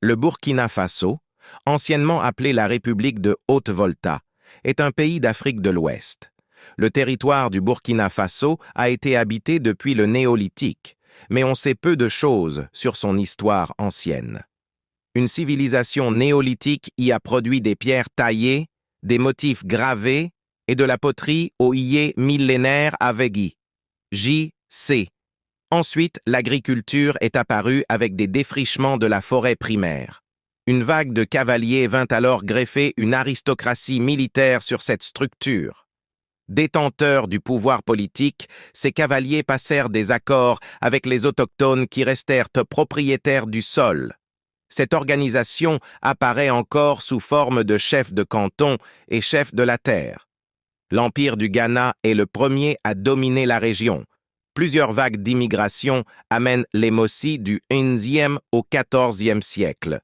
Le Burkina Faso, anciennement appelé la République de Haute-Volta, est un pays d'Afrique de l'Ouest. Le territoire du Burkina Faso a été habité depuis le Néolithique, mais on sait peu de choses sur son histoire ancienne. Une civilisation néolithique y a produit des pierres taillées, des motifs gravés et de la poterie au Ié millénaire avec J.C. Ensuite, l'agriculture est apparue avec des défrichements de la forêt primaire. Une vague de cavaliers vint alors greffer une aristocratie militaire sur cette structure. Détenteurs du pouvoir politique, ces cavaliers passèrent des accords avec les autochtones qui restèrent propriétaires du sol. Cette organisation apparaît encore sous forme de chefs de canton et chefs de la terre. L'Empire du Ghana est le premier à dominer la région. Plusieurs vagues d'immigration amènent les Mossi du XIe au XIVe siècle.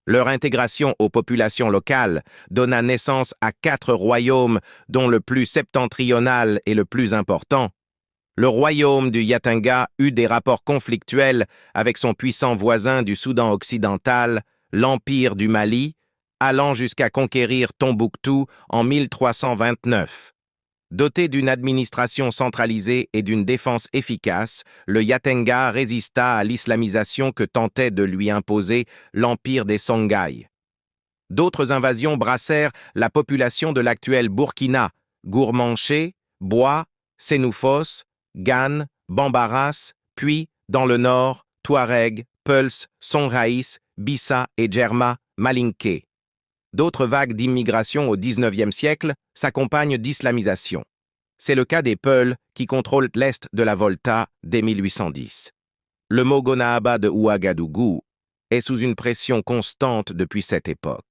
Leur intégration aux populations locales donna naissance à 4 royaumes, dont le plus septentrional est le plus important. Le royaume du Yatanga eut des rapports conflictuels avec son puissant voisin du Soudan occidental, l'Empire du Mali, allant jusqu'à conquérir Tombouctou en 1329. Doté d'une administration centralisée et d'une défense efficace, le Yatanga résista à l'islamisation que tentait de lui imposer l'empire des Songhai. D'autres invasions brassèrent la population de l'actuel Burkina, Gourmanché, Bois, Sénoufos, Gan, Bambaras, puis, dans le nord, Touareg, Peuls, Songhai, Bissa et Djerma, Malinké. D'autres vagues d'immigration au XIXe siècle s'accompagnent d'islamisation. C'est le cas des Peuls qui contrôlent l'est de la Volta dès 1810. Le Mogonaaba de Ouagadougou est sous une pression constante depuis cette époque.